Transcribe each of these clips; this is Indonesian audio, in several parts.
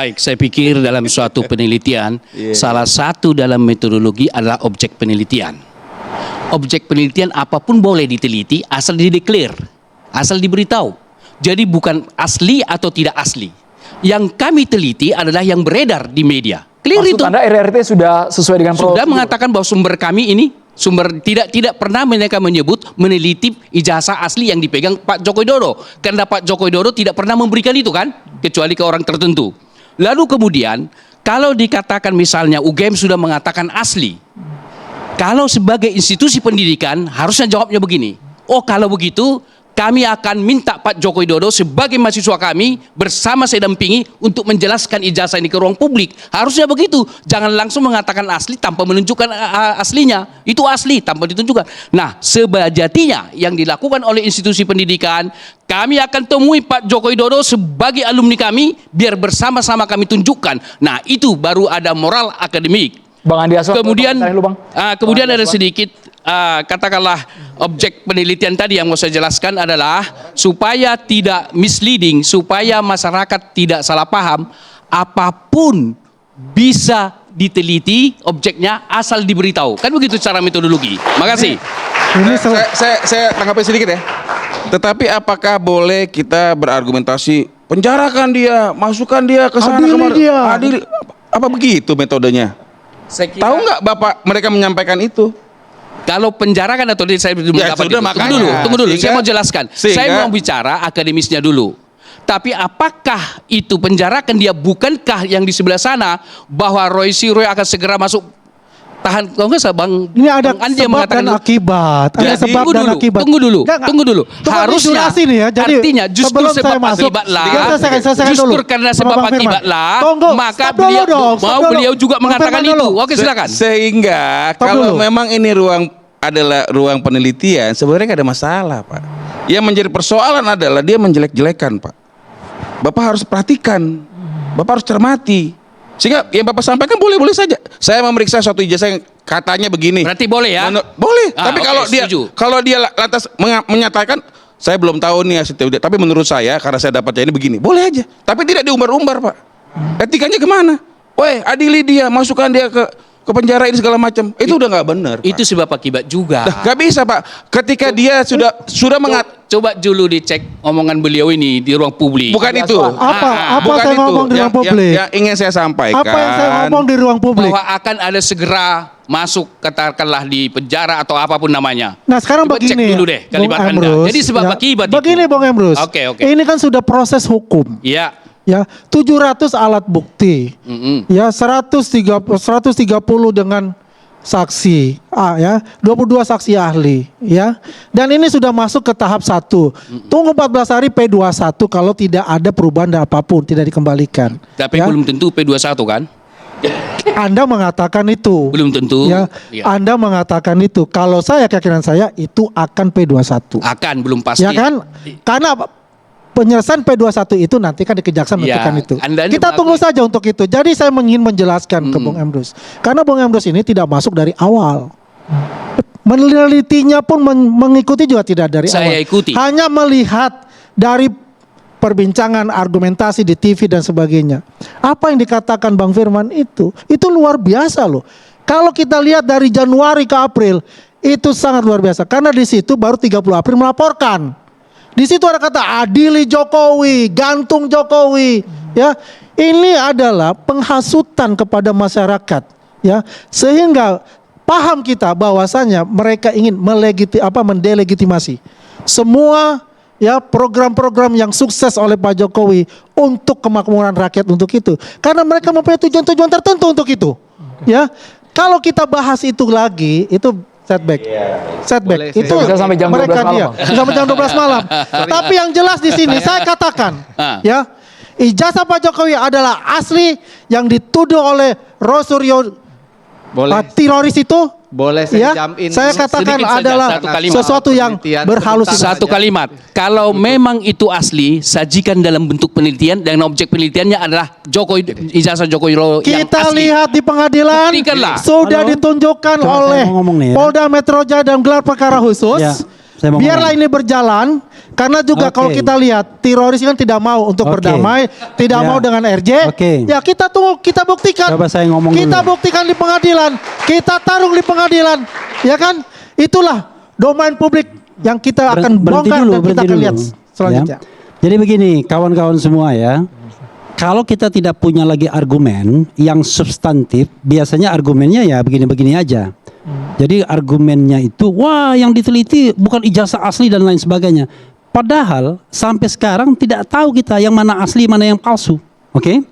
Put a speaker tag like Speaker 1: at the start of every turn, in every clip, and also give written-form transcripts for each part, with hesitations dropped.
Speaker 1: Baik, saya pikir dalam suatu penelitian, salah satu dalam metodologi adalah objek penelitian. Objek penelitian apapun boleh diteliti asal dideklar, asal diberitahu. Jadi bukan asli atau tidak asli. Yang kami teliti adalah yang beredar di media. Clear
Speaker 2: Maksud
Speaker 1: itu.
Speaker 2: Anda RRT sudah sesuai dengan
Speaker 1: Sudah
Speaker 2: prosedur?
Speaker 1: mengatakan bahwa sumber kami ini tidak pernah mereka menyebut meneliti ijazah asli yang dipegang Pak Joko Widodo. Karena Pak Joko Widodo tidak pernah memberikan itu kan, kecuali ke orang tertentu. Lalu kemudian kalau dikatakan misalnya UGM sudah mengatakan asli, kalau sebagai institusi pendidikan harusnya jawabnya begini. Oh kalau begitu kami akan minta Pak Joko Widodo sebagai mahasiswa kami bersama saya dampingi untuk menjelaskan ijazah ini ke ruang publik. Harusnya begitu. Jangan langsung mengatakan asli tanpa menunjukkan aslinya. Itu asli tanpa ditunjukkan. Nah, sebajatinya yang dilakukan oleh institusi pendidikan, kami akan temui Pak Joko Widodo sebagai alumni kami biar bersama-sama kami tunjukkan. Nah, itu baru ada moral akademik.
Speaker 2: Bang Andi Aswad,
Speaker 1: Kemudian ada sedikit katakanlah objek penelitian tadi yang mau saya jelaskan adalah supaya tidak misleading, supaya masyarakat tidak salah paham, apapun bisa diteliti objeknya asal diberitahu. Kan begitu cara metodologi. Makasih.
Speaker 3: Saya tanggapi sedikit ya. Tetapi apakah boleh kita berargumentasi penjarakan dia, masukkan dia ke sana kemari? Adil, apa begitu metodenya? Tahu nggak Bapak mereka menyampaikan itu?
Speaker 1: Kalau penjarakan atau saya belum mendapat itu. Tunggu dulu. Saya mau jelaskan. Saya mau bicara akademisnya dulu. Tapi apakah itu penjarakan dia, bukankah yang di sebelah sana bahwa Roy Suryo akan segera masuk tahan? Kalau nggak Bang,
Speaker 4: ini ada
Speaker 1: Bang Andi
Speaker 4: sebab dan akibat. Ada sebab dan akibat.
Speaker 1: Tunggu dulu. Harusnya
Speaker 4: nih ya. Jadi,
Speaker 1: artinya justru sebab akibatlah. Justru karena sebab akibatlah, maka beliau juga mengatakan itu. Oke, silakan.
Speaker 3: Sehingga kalau memang ini adalah ruang penelitian, sebenarnya nggak ada masalah, Pak. Yang menjadi persoalan adalah dia menjelek-jelekan, Pak. Bapak harus perhatikan, Bapak harus cermati. Sehingga yang Bapak sampaikan boleh-boleh saja. Saya memeriksa suatu ijazah yang katanya begini.
Speaker 1: Berarti boleh ya?
Speaker 3: Boleh. Tapi kalau dia lantas menyatakan saya belum tahu nih hasil teori, tapi menurut saya karena saya dapatnya ini begini, boleh aja. Tapi tidak diumbar-umbar, Pak. Etikanya kemana? Woi, adili dia, masukkan dia ke penjara ini segala macam. Itu udah nggak benar, Pak.
Speaker 1: Itu sebab akibat juga.
Speaker 3: Nggak bisa, Pak. Ketika dia sudah
Speaker 1: coba dulu dicek omongan beliau ini di ruang publik.
Speaker 3: Bukan itu.
Speaker 4: Apa
Speaker 3: Bukan
Speaker 4: saya
Speaker 3: itu.
Speaker 4: ngomong di ruang publik?
Speaker 3: Yang ingin saya sampaikan.
Speaker 4: Apa yang saya ngomong di ruang publik?
Speaker 1: Bahwa akan ada segera masuk katakanlah di penjara atau apapun namanya.
Speaker 4: Nah sekarang
Speaker 1: coba
Speaker 4: begini,
Speaker 1: cek dulu deh kalimat Anda. Jadi sebab akibat itu.
Speaker 4: Begini Bang Emrus.
Speaker 1: Oke.
Speaker 4: Ini kan sudah proses hukum.
Speaker 1: Iya.
Speaker 4: Ya, 700 alat bukti. Ya, 130 dengan saksi, ya, 22 saksi ahli, ya. Dan ini sudah masuk ke tahap 1. Tunggu 14 hari P21 kalau tidak ada perubahan apapun, tidak dikembalikan.
Speaker 1: Tapi
Speaker 4: ya.
Speaker 1: belum tentu P21 kan?
Speaker 4: Anda mengatakan itu.
Speaker 1: Belum tentu.
Speaker 4: Ya, Anda mengatakan itu. Kalau saya, keyakinan saya itu akan P21.
Speaker 1: Belum pasti.
Speaker 4: Ya kan? Karena penyelesaian P21 itu nanti kan di Kejaksaan menentukan itu. Kita tunggu saja untuk itu. Jadi saya ingin menjelaskan ke Bung Emrus. Karena Bung Emrus ini tidak masuk dari awal. Menelitinya pun mengikuti juga tidak dari awal.
Speaker 1: Saya ikuti.
Speaker 4: Hanya melihat dari perbincangan, argumentasi di TV dan sebagainya. Apa yang dikatakan Bang Firman itu luar biasa loh. Kalau kita lihat dari Januari ke April, itu sangat luar biasa. Karena di situ baru 30 April melaporkan. Di situ ada kata adili Jokowi, gantung Jokowi, ya. Ini adalah penghasutan kepada masyarakat, ya. Sehingga paham kita bahwasanya mereka ingin mendelegitimasi semua ya program-program yang sukses oleh Pak Jokowi untuk kemakmuran rakyat untuk itu. Karena mereka mempunyai tujuan-tujuan tertentu untuk itu, ya. Kalau kita bahas itu lagi, itu setback.
Speaker 1: Boleh,
Speaker 4: itu
Speaker 2: bisa sampai jam 12 malam.
Speaker 4: Bisa sampai jam 12 malam. Tapi yang jelas di sini saya katakan, ya, ijazah Pak Jokowi adalah asli yang dituduh oleh Roy Suryo teroris itu.
Speaker 5: Boleh saya jump in.
Speaker 4: Saya katakan adalah sesuatu yang berhalusinasi.
Speaker 1: Satu kalimat. Kalau memang itu asli, sajikan dalam bentuk penelitian dan objek penelitiannya adalah ijazah Jokowi yang
Speaker 4: kita
Speaker 1: asli.
Speaker 4: Lihat di pengadilan
Speaker 1: Buktikanlah.
Speaker 4: sudah ditunjukkan oleh Polda Metro Jaya dan gelar perkara khusus.
Speaker 2: saya mau
Speaker 4: biarlah
Speaker 2: ngomong.
Speaker 4: ini berjalan karena juga
Speaker 2: Oke.
Speaker 4: kalau kita lihat teroris kan tidak mau untuk
Speaker 2: Oke.
Speaker 4: berdamai, tidak
Speaker 2: Ya.
Speaker 4: mau dengan RJ.
Speaker 2: Oke.
Speaker 4: Ya kita tunggu, kita buktikan.
Speaker 2: Coba saya ngomong
Speaker 4: Kita
Speaker 2: dulu.
Speaker 4: buktikan di pengadilan, kita taruh di pengadilan, ya kan? Itulah domain publik yang kita akan bongkar dan kita akan lihat selanjutnya.
Speaker 2: Ya. Jadi begini, kawan-kawan semua ya. Kalau kita tidak punya lagi argumen yang substantif, biasanya argumennya ya begini-begini aja. Jadi argumennya itu, wah yang diteliti bukan ijazah asli dan lain sebagainya. Padahal sampai sekarang tidak tahu kita yang mana asli, mana yang palsu. Oke?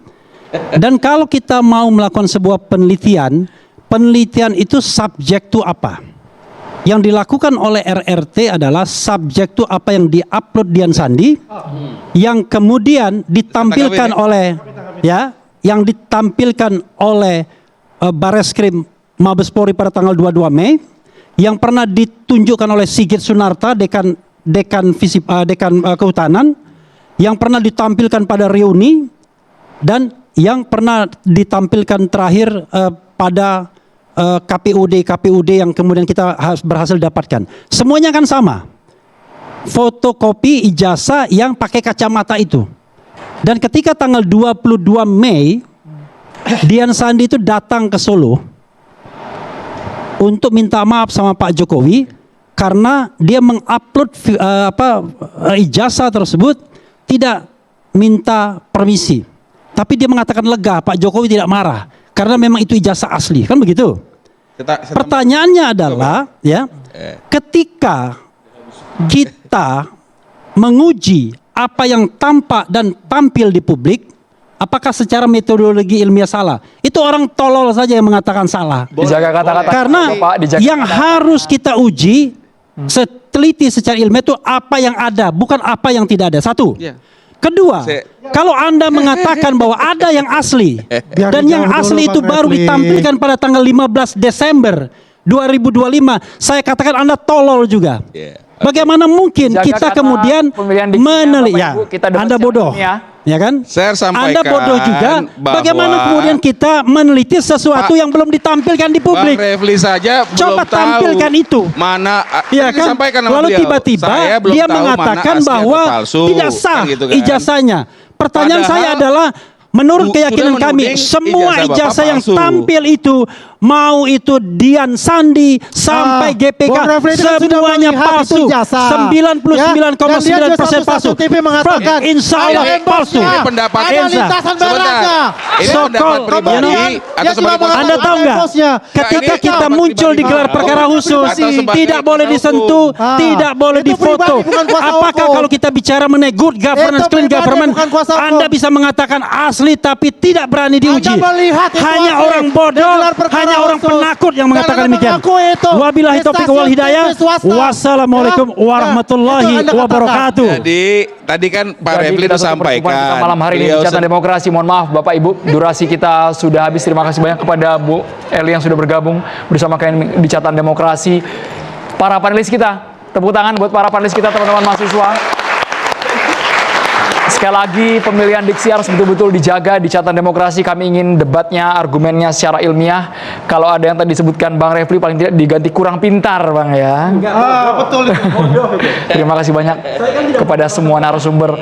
Speaker 2: Dan kalau kita mau melakukan sebuah penelitian, penelitian itu subjek to apa? Yang dilakukan oleh RRT adalah subjek to apa yang diupload Dian Sandi, yang kemudian ditampilkan oleh yang ditampilkan oleh Bareskrim Mabes Polri pada tanggal 22 Mei, yang pernah ditunjukkan oleh Sigit Sunarta, dekan Kehutanan, yang pernah ditampilkan pada reuni, dan yang pernah ditampilkan terakhir pada KPUD yang kemudian kita berhasil dapatkan. Semuanya kan sama. Fotokopi ijazah yang pakai kacamata itu. Dan ketika tanggal 22 Mei Dian Sandi itu datang ke Solo untuk minta maaf sama Pak Jokowi karena dia mengupload ijazah tersebut tidak minta permisi. Tapi dia mengatakan lega, Pak Jokowi tidak marah karena memang itu ijazah asli, kan begitu? Pertanyaannya adalah ya, ketika kita menguji apa yang tampak dan tampil di publik, apakah secara metodologi ilmiah salah? Itu orang tolol saja yang mengatakan salah. Dijaga kata-kata
Speaker 4: Karena
Speaker 2: Bapak, dijaga
Speaker 4: yang harus kita uji teliti secara ilmiah itu apa yang ada, bukan apa yang tidak ada. Satu.
Speaker 3: Ya.
Speaker 4: Kedua, kalau Anda mengatakan bahwa ada yang asli dan yang asli itu baru ditampilkan pada tanggal 15 Desember 2025, saya katakan Anda tolol juga. Bagaimana mungkin
Speaker 2: Jaga
Speaker 4: kita
Speaker 2: kata
Speaker 4: kemudian
Speaker 2: pemilihan diksinya,
Speaker 4: meneliti?
Speaker 2: Bapak
Speaker 4: Ya,
Speaker 2: Ibu, kita debat
Speaker 4: Anda
Speaker 2: secara
Speaker 4: bodoh,
Speaker 2: ilmiah.
Speaker 4: ya kan?
Speaker 3: Saya sampaikan
Speaker 4: Anda bodoh juga.
Speaker 3: bahwa
Speaker 4: Bagaimana kemudian kita meneliti sesuatu yang belum ditampilkan di publik?
Speaker 3: Bang Refli saja
Speaker 4: Coba
Speaker 3: belum
Speaker 4: tampilkan
Speaker 3: tahu
Speaker 4: itu.
Speaker 3: mana
Speaker 4: Ya
Speaker 3: tadi
Speaker 4: kan?
Speaker 3: disampaikan sama
Speaker 4: Lalu
Speaker 3: beliau.
Speaker 4: tiba-tiba
Speaker 3: Saya belum
Speaker 4: dia
Speaker 3: tahu
Speaker 4: mengatakan
Speaker 3: mana asli atau
Speaker 4: bahwa
Speaker 3: palsu,
Speaker 4: tidak sah
Speaker 3: kan gitu kan.
Speaker 4: ijazahnya. Pertanyaan
Speaker 3: Padahal
Speaker 4: saya adalah, menurut
Speaker 3: sudah
Speaker 4: keyakinan kami,
Speaker 3: menuding
Speaker 4: semua
Speaker 3: ijazah
Speaker 4: ijazah
Speaker 3: Bapak
Speaker 4: yang
Speaker 3: palsu.
Speaker 4: tampil itu, mau itu Dian Sandi sampai GPK,
Speaker 5: Bung Refli itu kan sudah
Speaker 4: semuanya
Speaker 5: melihat
Speaker 4: palsu.
Speaker 5: itu ijazah.
Speaker 4: 99,9% palsu.
Speaker 5: TV mengatakan
Speaker 4: Insya Allah
Speaker 5: ada
Speaker 4: palsu.
Speaker 3: Ini pendapat
Speaker 5: ada
Speaker 4: Insya.
Speaker 5: lintasan beraga.
Speaker 3: Ini
Speaker 4: So
Speaker 3: pendapat
Speaker 4: called,
Speaker 3: pribadi
Speaker 5: dia
Speaker 3: atau
Speaker 5: juga
Speaker 3: sebagai
Speaker 5: mengatakan
Speaker 4: Anda tahu nggak?
Speaker 5: bosnya.
Speaker 4: Ketika
Speaker 3: ini
Speaker 4: kita
Speaker 3: pendapat
Speaker 4: muncul
Speaker 3: pribadi
Speaker 4: di gelar
Speaker 3: Bapak.
Speaker 4: perkara khusus,
Speaker 3: Atau sebagai
Speaker 4: tidak boleh
Speaker 3: kuasa
Speaker 4: disentuh,
Speaker 5: hukum.
Speaker 4: tidak boleh
Speaker 5: Itu
Speaker 4: difoto.
Speaker 5: pribadi, bukan kuasa
Speaker 4: Apakah
Speaker 5: hukum.
Speaker 4: kalau kita bicara mengenai good governance,
Speaker 5: Itu
Speaker 4: clean
Speaker 5: pribadi,
Speaker 4: government,
Speaker 5: bukan kuasa hukum.
Speaker 4: Anda bisa mengatakan asli tapi tidak berani diuji?
Speaker 5: Anda melihat itu
Speaker 4: Hanya
Speaker 5: asli.
Speaker 4: orang bodoh,
Speaker 5: Di gelar perkara
Speaker 4: hanya orang
Speaker 5: khusus.
Speaker 4: penakut yang
Speaker 5: Dan
Speaker 4: mengatakan
Speaker 5: Anda
Speaker 4: demikian.
Speaker 5: mengaku itu.
Speaker 4: Wabillahi
Speaker 5: Di
Speaker 4: taufiq wal
Speaker 5: stasiun
Speaker 4: hidayah.
Speaker 5: TV swasta.
Speaker 4: Wassalamualaikum
Speaker 5: Ya.
Speaker 4: warahmatullahi
Speaker 5: Itu Anda katakan.
Speaker 4: wabarakatuh.
Speaker 3: Jadi tadi kan Pak
Speaker 2: Jadi
Speaker 3: Refli
Speaker 2: kita
Speaker 3: itu
Speaker 2: tutup pertemuan kita
Speaker 3: sampaikan
Speaker 2: malam hari ini
Speaker 3: beliau
Speaker 2: di Catatan Demokrasi. Mohon maaf Bapak Ibu, durasi kita sudah habis. Terima kasih banyak kepada Bu Eli yang sudah bergabung bersama kami di Catatan Demokrasi. Para panelis kita, tepuk tangan buat para panelis kita, teman-teman mahasiswa. Sekali lagi, pemilihan diksi harus betul-betul dijaga di Catatan Demokrasi. Kami ingin debatnya, argumennya secara ilmiah. Kalau ada yang tadi disebutkan Bang Refli, paling tidak diganti kurang pintar, Bang ya.
Speaker 5: Betul.
Speaker 2: Terima kasih banyak kepada semua narasumber.